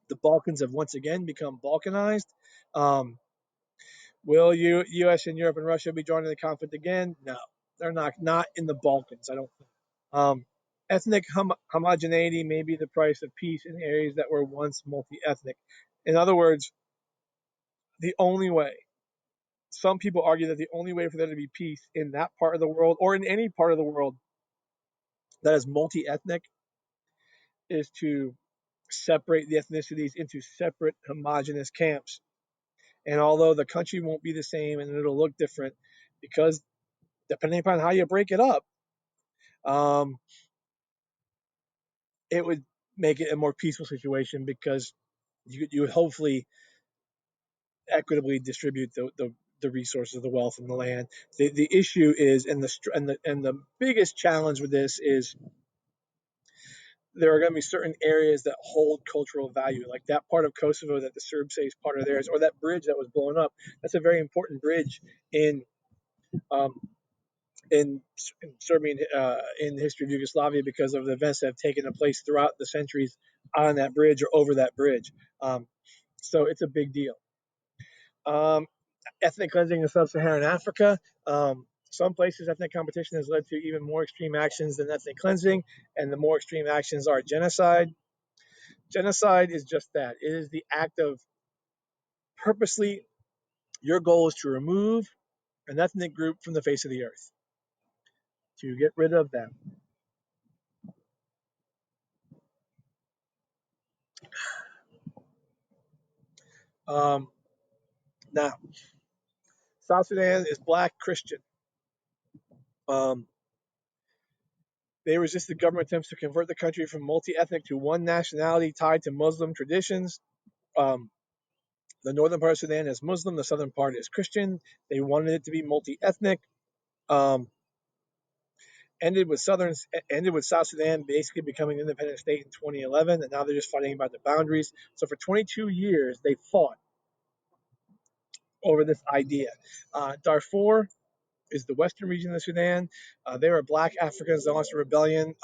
the Balkans have once again become Balkanized. Um, will U.S. and Europe and Russia be joining the conflict again? No, they're not in the Balkans. I don't think. Ethnic homogeneity may be the price of peace in areas that were once multi-ethnic. In other words, the only way, some people argue that the only way for there to be peace in that part of the world or in any part of the world that is multi-ethnic is to separate the ethnicities into separate homogenous camps. And although the country won't be the same and it'll look different, because depending upon how you break it up, um, it would make it a more peaceful situation because you would hopefully equitably distribute the resources, the wealth, and the land. The issue is, and the biggest challenge with this is there are going to be certain areas that hold cultural value, like that part of Kosovo that the Serbs say is part of theirs, or that bridge that was blown up. That's a very important bridge in um, in Serbian in the history of Yugoslavia because of the events that have taken place throughout the centuries on that bridge or over that bridge. So it's a big deal. Um, Ethnic cleansing in sub-Saharan Africa. Some places ethnic competition has led to even more extreme actions than ethnic cleansing, and the more extreme actions are genocide. Genocide is just that. It is the act of purposely, your goal is to remove an ethnic group from the face of the earth, to get rid of them. Um, Now, South Sudan is black Christian. Um, they resisted government attempts to convert the country from multi-ethnic to one nationality tied to Muslim traditions. Um, the northern part of Sudan is Muslim, the southern part is Christian. They wanted it to be multi-ethnic. Um, ended with South Sudan basically becoming an independent state in 2011, and now they're just fighting about the boundaries. So for 22 years, they fought over this idea. Darfur is the western region of Sudan. They were black Africans that launched a rebellion.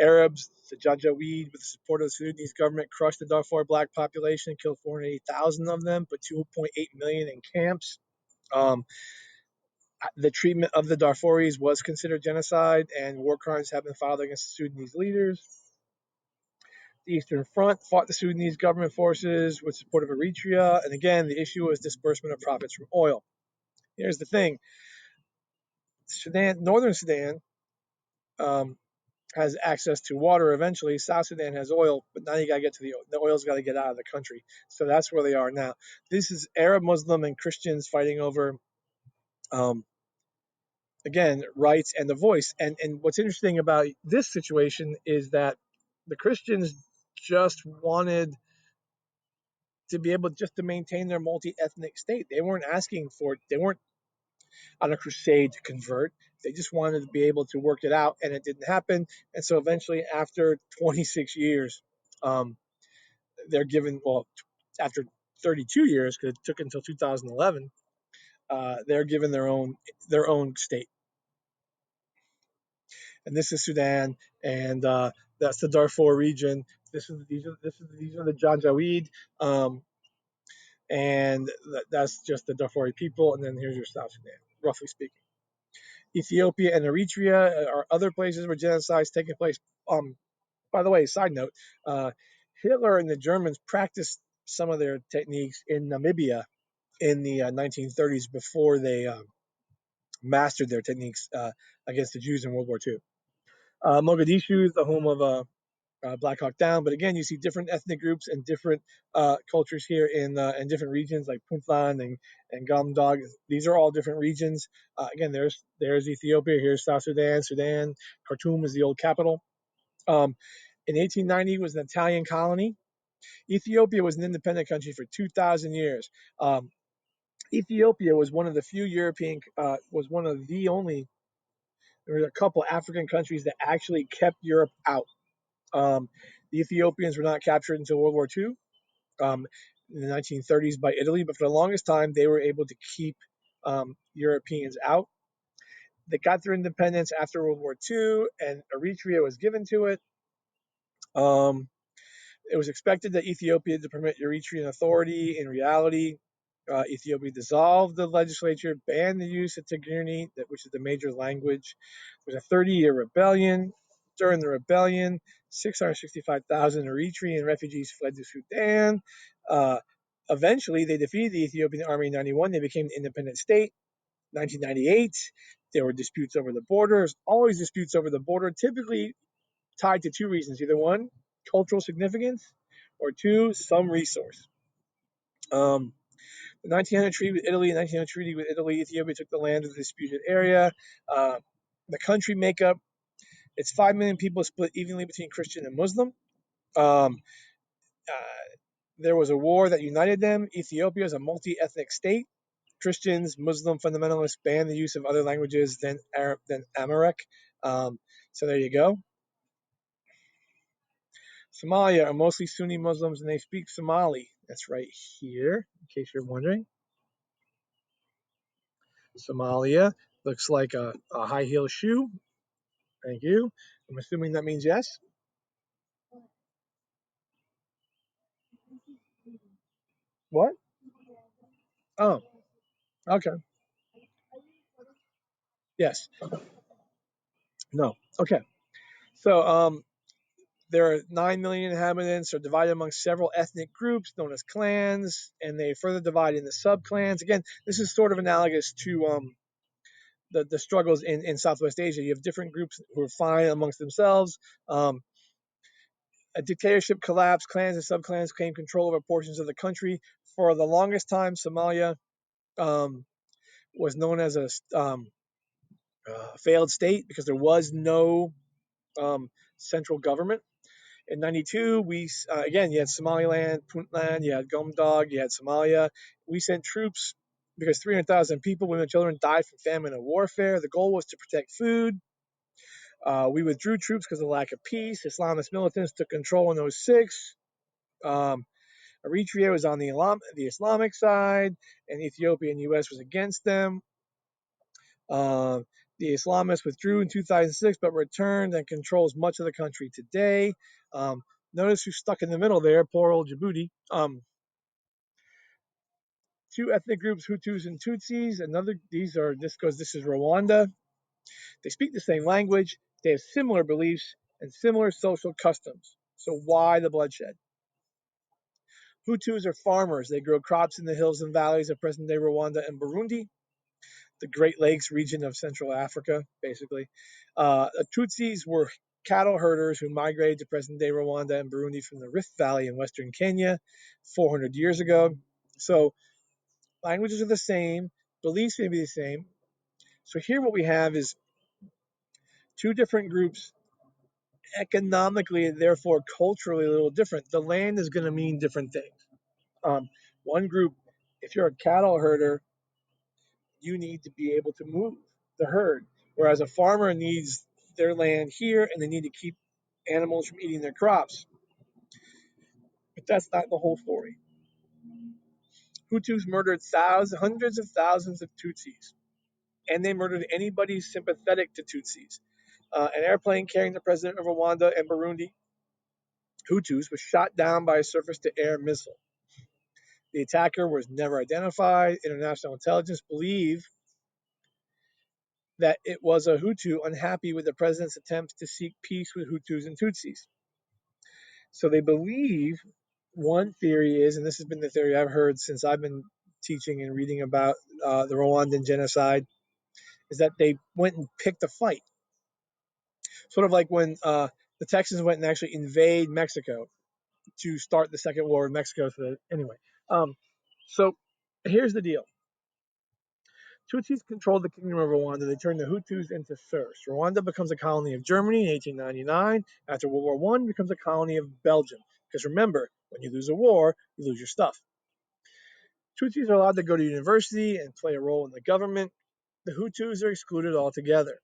Arabs, the Janjaweed, with the support of the Sudanese government, crushed the Darfur black population, killed 480,000 of them, put 2.8 million in camps. Um, the treatment of the Darfuris was considered genocide, and war crimes have been filed against the Sudanese leaders. The Eastern Front fought the Sudanese government forces with support of Eritrea, and again, the issue was disbursement of profits from oil. Here's the thing: Northern Sudan, um, has access to water eventually. South Sudan has oil, but now you got to get to the oil's got to get out of the country. So that's where they are now. This is Arab, Muslim, and Christians fighting over, um, again, rights and the voice. And what's interesting about this situation is that the Christians just wanted to be able just to maintain their multi-ethnic state. They weren't asking for it. They weren't on a crusade to convert. They just wanted to be able to work it out, and it didn't happen. And so eventually, after 26 years, um, they're given, well, after 32 years, because it took until 2011, they're given their own state. And this is Sudan, and that's the Darfur region. These are the Janjaweed, um, and that's just the Darfuri people. And then here's your South Sudan, roughly speaking. Ethiopia and Eritrea are other places where genocide's taking place. By the way, side note, uh, Hitler and the Germans practiced some of their techniques in Namibia in the 1930s before they mastered their techniques against the Jews in World War II. Mogadishu is the home of Black Hawk Down, but again, you see different ethnic groups and different cultures here in different regions like Puntland and Gamdog. These are all different regions. Again, there's Ethiopia. Here's South Sudan. Khartoum is the old capital. In 1890, it was an Italian colony. Ethiopia was an independent country for 2,000 years. Ethiopia was one of the few was one of the only, there were a couple African countries that actually kept Europe out. Um, the Ethiopians were not captured until World War II, in the 1930s by Italy, but for the longest time, they were able to keep Europeans out. They got their independence after World War II, and Eritrea was given to it. Um, it was expected that Ethiopia to permit Eritrean authority. In reality, Ethiopia dissolved the legislature, banned the use of Tigrinya, which is the major language. There was a 30-year rebellion. During the rebellion, 665,000 Eritrean refugees fled to Sudan. Uh, Eventually, they defeated the Ethiopian army in 91. They became an independent state. 1998, there were disputes over the borders. Always disputes over the border, typically tied to two reasons: either one, cultural significance, or two, some resource. The 1900 treaty with Italy, Ethiopia took the land of the disputed area. Uh, the country makeup, it's 5 million people split evenly between Christian and Muslim. Um, uh, there was a war that united them. Ethiopia is a multi-ethnic state. Christians, Muslim fundamentalists banned the use of other languages than Arab, than Amharic. So there you go. Somalia are mostly Sunni Muslims and they speak Somali. That's right here, in case you're wondering. Somalia looks like a high heel shoe. Thank you. I'm assuming that means yes. What? Oh, okay. Yes. No. Okay. So there are 9 million inhabitants, are divided among several ethnic groups known as clans, and they further divide into subclans. Again, this is sort of analogous to the struggles in Southwest Asia. You have different groups who are fine amongst themselves. A dictatorship collapsed, clans and subclans claimed control over portions of the country. For the longest time, Somalia um, was known as a failed state because there was no central government. In 92, we again, you had Somaliland, Puntland, you had Gumdog, you had Somalia. We sent troops because 300,000 people, women and children, died from famine and warfare. The goal was to protect food. We withdrew troops because of the lack of peace. Islamist militants took control in '06. Um, Eritrea was on the Islamic side, and Ethiopia and U.S. was against them. Uh, the Islamists withdrew in 2006, but returned and controls much of the country today. Um, Notice who's stuck in the middle there, poor old Djibouti. Two ethnic groups, Hutus and Tutsis. This is Rwanda. They speak the same language. They have similar beliefs and similar social customs. So why the bloodshed? Hutus are farmers. They grow crops in the hills and valleys of present-day Rwanda and Burundi, the Great Lakes region of Central Africa, basically. The Tutsis were cattle herders who migrated to present-day Rwanda and Burundi from the Rift Valley in western Kenya 400 years ago. So languages are the same, beliefs may be the same. So here what we have is two different groups, economically and therefore culturally a little different. The land is going to mean different things. One group, if you're a cattle herder, you need to be able to move the herd, whereas a farmer needs their land here and they need to keep animals from eating their crops. But that's not the whole story. Hutus murdered hundreds of thousands of Tutsis, and they murdered anybody sympathetic to Tutsis. An airplane carrying the president of Rwanda and Burundi, Hutus, was shot down by a surface-to-air missile. The attacker was never identified. International intelligence believe that it was a Hutu unhappy with the president's attempts to seek peace with Hutus and Tutsis. So they believe, one theory is, and this has been the theory I've heard since I've been teaching and reading about the Rwandan genocide, is that they went and picked a fight. Sort of like when the Texans went and actually invade Mexico to start the Second War in Mexico. Anyway, so here's the deal. Tutsis controlled the kingdom of Rwanda. They turned the Hutus into serfs. Rwanda becomes a colony of Germany in 1899. After World War I, becomes a colony of Belgium. Because remember, when you lose a war, you lose your stuff. Tutsis are allowed to go to university and play a role in the government. The Hutus are excluded altogether.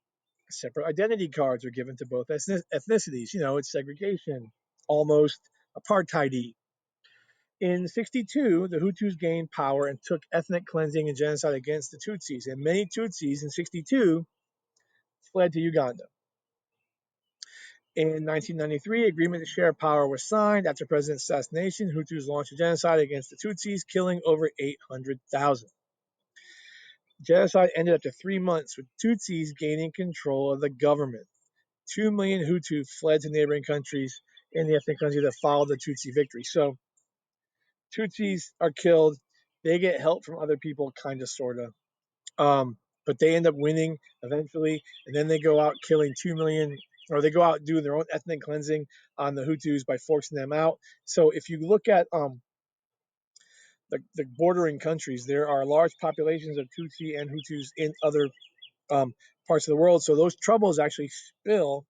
Separate identity cards are given to both ethnicities. You know, it's segregation, almost apartheid-y. In '62, the Hutus gained power and took ethnic cleansing and genocide against the Tutsis. And many Tutsis in '62 fled to Uganda. In 1993, agreement to share power was signed. After president's assassination, Hutus launched a genocide against the Tutsis, killing over 800,000. Genocide ended after 3 months, with Tutsis gaining control of the government. 2 million Hutu fled to neighboring countries in the ethnic cleansing that followed the Tutsi victory. So Tutsis are killed. They get help from other people, kind of, sort of. But they end up winning eventually, and then they go out killing 2 million, or they go out and do their own ethnic cleansing on the Hutus by forcing them out. So if you look at the bordering countries, there are large populations of Tutsi and Hutus in other parts of the world. So those troubles actually spill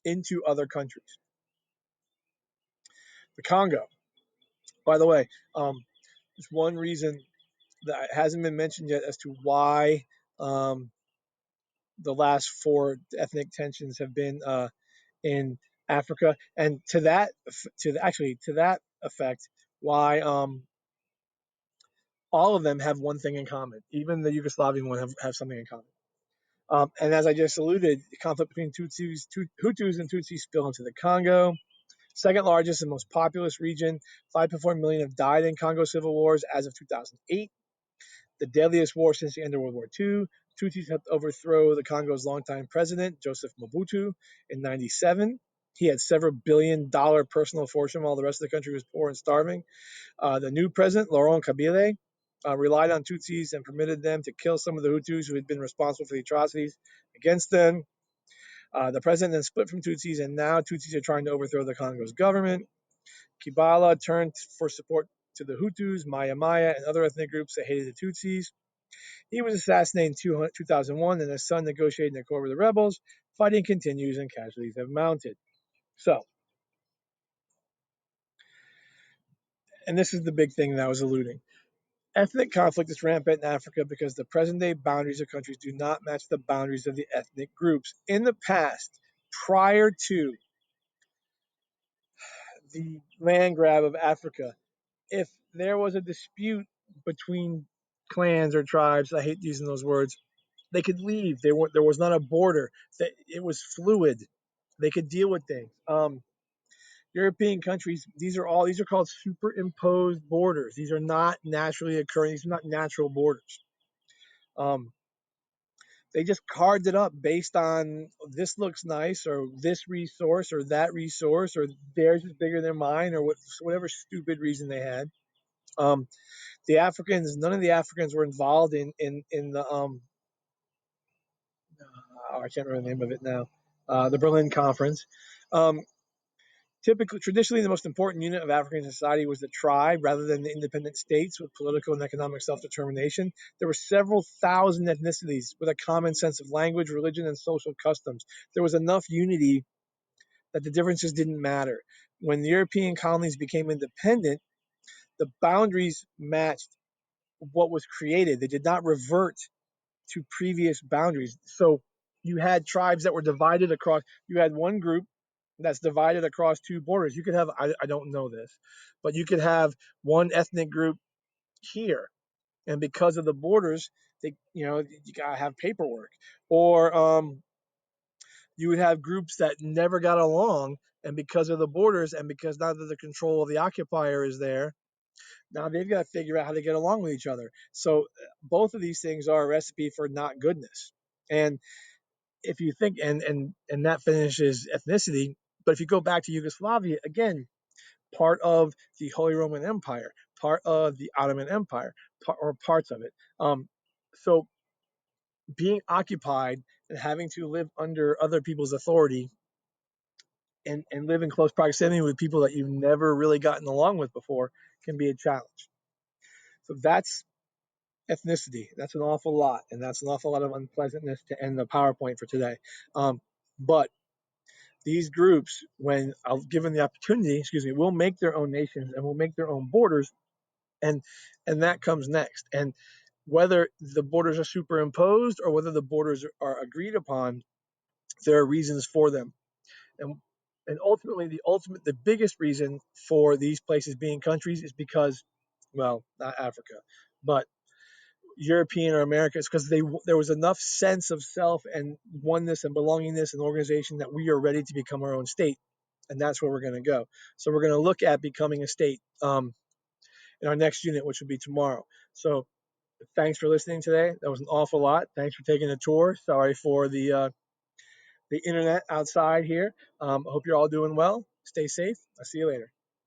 into other countries. The Congo, by the way, there's one reason that hasn't been mentioned yet as to why the last four ethnic tensions have been in Africa, and to that effect, why all of them have one thing in common. Even the Yugoslavian one have something in common. And as I just alluded, the conflict between Hutus and Tutsis spill into the Congo. Second largest and most populous region. 5.4 million have died in Congo civil wars as of 2008. The deadliest war since the end of World War II. Tutsis helped overthrow the Congo's longtime president, Joseph Mobutu, in 97. He had several $billion personal fortune while the rest of the country was poor and starving. The new president, Laurent Kabila, relied on Tutsis and permitted them to kill some of the Hutus who had been responsible for the atrocities against them. The president then split from Tutsis, and now Tutsis are trying to overthrow the Congo's government. Kabila turned for support to the Hutus, Maya Maya, and other ethnic groups that hated the Tutsis. He was assassinated in 2001, and his son negotiated an accord with the rebels. Fighting continues, and casualties have mounted. So, and this is the big thing that I was alluding. Ethnic conflict is rampant in Africa because the present-day boundaries of countries do not match the boundaries of the ethnic groups. In the past, prior to the land grab of Africa, if there was a dispute between clans or tribes, I hate using those words, they could leave. There was not a border. It was fluid. They could deal with things. European countries, these are called superimposed borders. These are not naturally occurring. These are not natural borders. Um, they just carved it up based on this looks nice, or this resource, or that resource, or theirs is bigger than mine, or whatever stupid reason they had. The Africans, none of the Africans were involved in the I can't remember the name of it now, the Berlin Conference. Um, Traditionally, the most important unit of African society was the tribe rather than the independent states with political and economic self-determination. There were several thousand ethnicities with a common sense of language, religion, and social customs. There was enough unity that the differences didn't matter. When the European colonies became independent, the boundaries matched what was created. They did not revert to previous boundaries. So you had tribes that were divided across, you had one group that's divided across two borders. You could have, I don't know this, but you could have one ethnic group here. And because of the borders, you gotta have paperwork. Or you would have groups that never got along, and because of the borders, and because now that the control of the occupier is there, now they've got to figure out how to get along with each other. So both of these things are a recipe for not goodness. And if you think, and that finishes ethnicity, but if you go back to Yugoslavia again, part of the Holy Roman Empire, part of the Ottoman Empire, or parts of it. So being occupied and having to live under other people's authority, and live in close proximity with people that you've never really gotten along with before, can be a challenge. So that's ethnicity. That's an awful lot, and that's an awful lot of unpleasantness to end the PowerPoint for today. But these groups, when given the opportunity, will make their own nations and will make their own borders, and that comes next. And whether the borders are superimposed or whether the borders are agreed upon, there are reasons for them. And ultimately, the biggest reason for these places being countries is because, well, not Africa, but European or America is because there was enough sense of self and oneness and belongingness and organization that we are ready to become our own state, and that's where we're going to go. So we're going to look at becoming a state in our next unit, which will be tomorrow. So thanks for listening today. That was an awful lot. Thanks for taking a tour. Sorry for the internet outside here. I hope you're all doing well. Stay safe. I'll see you later.